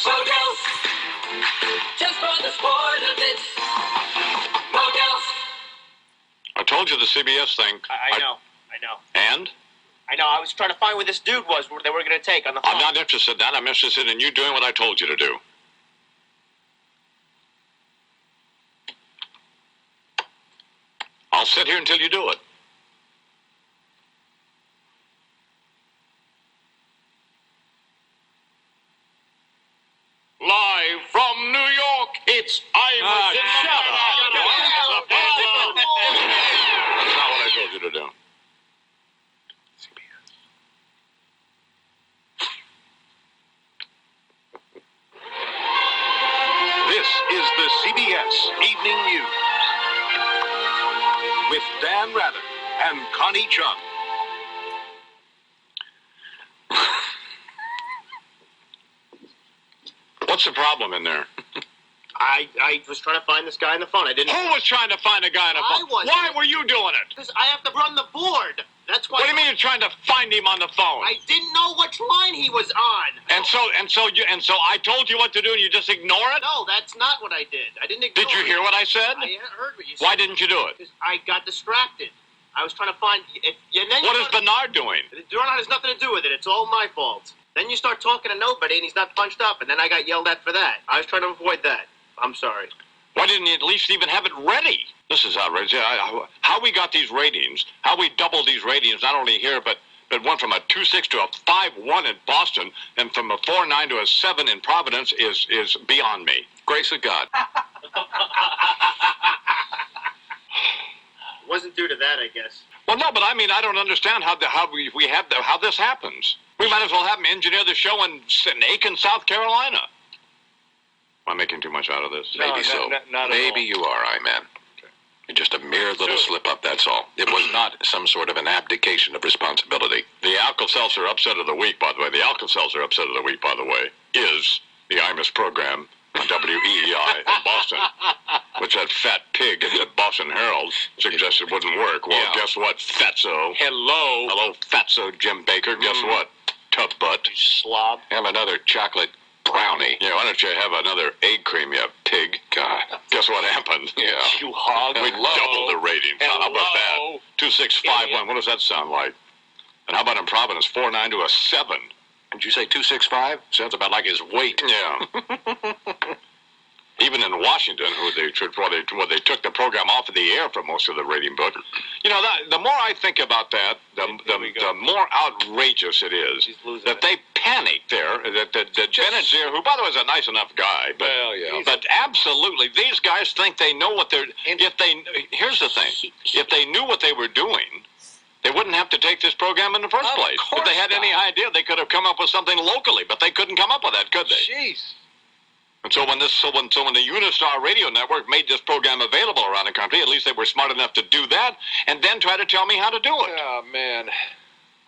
Models, just for the sport of it. Models. I told you the CBS thing. I know. And? I know. I was trying to find where this dude was that we're going to take on the phone. I'm not interested in that. I'm interested in you doing what I told you to do. I'll sit here until you do it. Live from New York, it's Imus. Shut up. That's not what I told you to do. This is the CBS Evening News with Dan Rather and Connie Chung. What's the problem in there? I was trying to find this guy on the phone. I didn't. Who was trying to find a guy on the phone? I was. Why were you doing it? Because I have to run the board. That's why. What do you mean you're trying to find him on the phone? I didn't know which line he was on. And so I told you what to do, and you just ignore it? No, that's not what I did. I didn't ignore Did you hear what I said? I heard what you said. Why didn't you do it? Because I got distracted. I was trying to find. What is Bernard doing? Bernard has nothing to do with it. It's all my fault. Then you start talking to nobody, and he's not punched up, and then I got yelled at for that. I was trying to avoid that. I'm sorry. Why didn't you at least even have it ready? This is outrageous. How we got these ratings, how we doubled these ratings, not only here, but went from a 2.6 to a 5.1 in Boston, and from a 4.9 to a 7 in Providence is beyond me. Grace of God. It wasn't due to that, I guess. Well, no, but I mean, I don't understand how this happens. We might as well have him engineer the show in Aiken, South Carolina. Am I making too much out of this? Maybe so. Not Maybe you are, I-Man. Just a mere little slip-up, that's all. It was not some sort of an abdication of responsibility. The Alka-Seltzer upset of the week, by the way, is the Imus program on WEEI in Boston, which that fat pig in the Boston Herald suggested wouldn't work. Well, Guess what, fatso? Hello, fatso Jim Baker. Guess what, tub butt? Slob. Have another chocolate brownie. Yeah, why don't you have another egg cream, you pig? God. Guess what happened? Yeah. You hog. We doubled the ratings. How about that? 2.651. What does that sound like? And how about in Providence? 4.9 to a 7. Did you say 265? Sounds about like his weight. Yeah. Even in Washington, they took the program off of the air for most of the rating book. You know, the more I think about that, the more outrageous it is that they panicked there. That Benazir, who by the way is a nice enough guy, but absolutely, these guys think they know what they're. Here's the thing: if they knew what they were doing, they wouldn't have to take this program in the first place. If they had any idea, they could have come up with something locally, but they couldn't come up with that, could they? Jeez. And so when the Unistar Radio Network made this program available around the country, at least they were smart enough to do that, and then try to tell me how to do it. Oh man,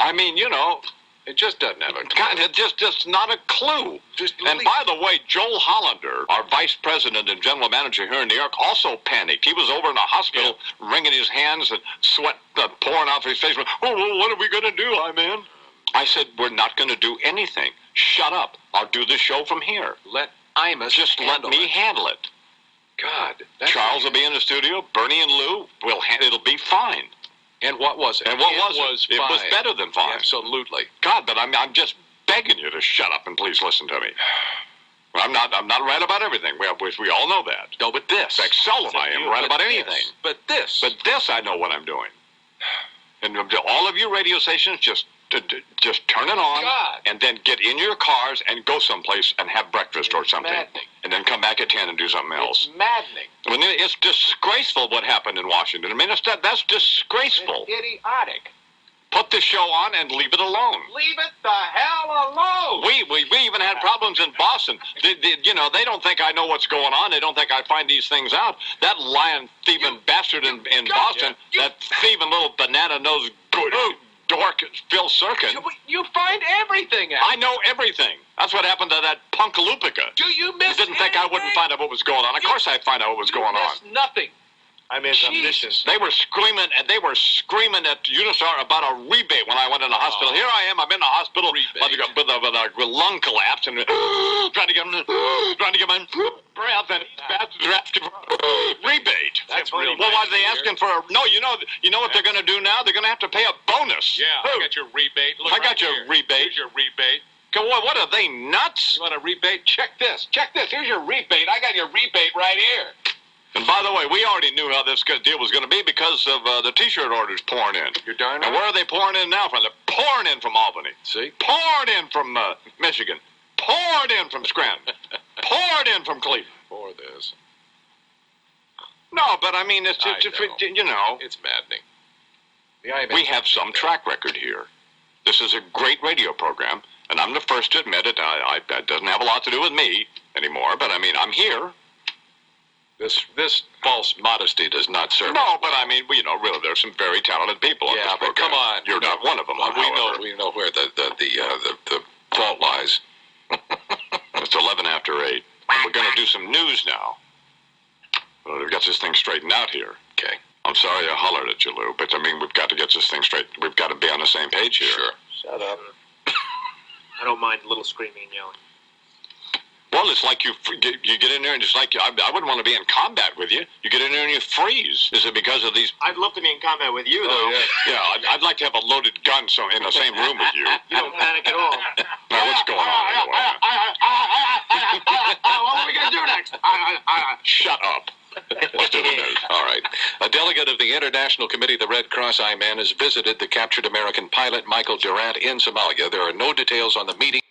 I mean, you know, it just doesn't have a clue. Just not a clue. And by the way, Joel Hollander, our vice president and general manager here in New York, also panicked. He was over in a hospital, wringing his hands and sweat pouring off his face. Oh, what are we going to do, I-Man? I said, we're not going to do anything. Shut up. I'll do the show from here. Imus just let me handle it. God. Charles will be in the studio. Bernie and Lou it'll be fine. And what was it? And what was it? It was better than fine. Absolutely. God, but I'm just begging you to shut up and please listen to me. I'm not right about everything. We all know that. No, but this. In fact, seldom I am right about anything. But this I know what I'm doing. And all of you radio stations, just turn it on, and then get in your cars and go someplace and have breakfast or something. Maddening. And then come back at 10 and do something else. It's maddening. I mean, it's disgraceful what happened in Washington. I mean, that's disgraceful. It's idiotic. Put the show on and leave it alone. Leave it the hell alone. We even had problems in Boston. They don't think I know what's going on. They don't think I find these things out. That lying, thieving bastard in Boston, that thieving little banana-nosed dork, Phil Serkin. You find everything out. I know everything. That's what happened to that punk Lupica. Do you miss You didn't think I wouldn't find out what was going on. Of course I'd find out what was going on. Nothing. I'm ambitious. They were screaming at Unistar about a rebate when I went in the hospital. Here I am. I'm in the hospital with lung collapse and trying to get my breath, and bastards are asking for a rebate. That's real. Well, why are they asking for a? No, you know what they're going to do now? They're going to have to pay a bonus. Yeah, I got your rebate. Look, I got your rebate. Here's your rebate. What are they, nuts? You want a rebate? Check this. Here's your rebate. I got your rebate right here. And by the way, we already knew how this deal was going to be because of the T-shirt orders pouring in. You're darn right. And where are they pouring in now from? They're pouring in from Albany. See? Pouring in from Michigan. Poured in from Scranton. Poured in from Cleveland. For this. No, but I mean, it's you know. It's maddening. We have some track record here. This is a great radio program, and I'm the first to admit it. That doesn't have a lot to do with me anymore, but I mean, I'm here. This false modesty does not serve. No, but I mean, really, there's some very talented people on this but program. come on, You're not one of them. We know where the fault lies. It's 11 after 8. We're going to do some news now. We've got this thing straightened out here. Okay. I'm sorry I hollered at you, Lou, but I mean, we've got to get this thing straight. We've got to be on the same page here. Sure. Shut up. I don't mind a little screaming and yelling. Well, it's like you get in there and it's like I wouldn't want to be in combat with you. You get in there and you freeze. Is it because of these? I'd love to be in combat with you, though. Yeah, I'd like to have a loaded gun in the same room with you. You don't panic at all. Now, what's going on anyway? What are we going to do next? Shut up. Let's do the news. All right. A delegate of the International Committee of the Red Cross I-Man has visited the captured American pilot Michael Durant in Somalia. There are no details on the meeting.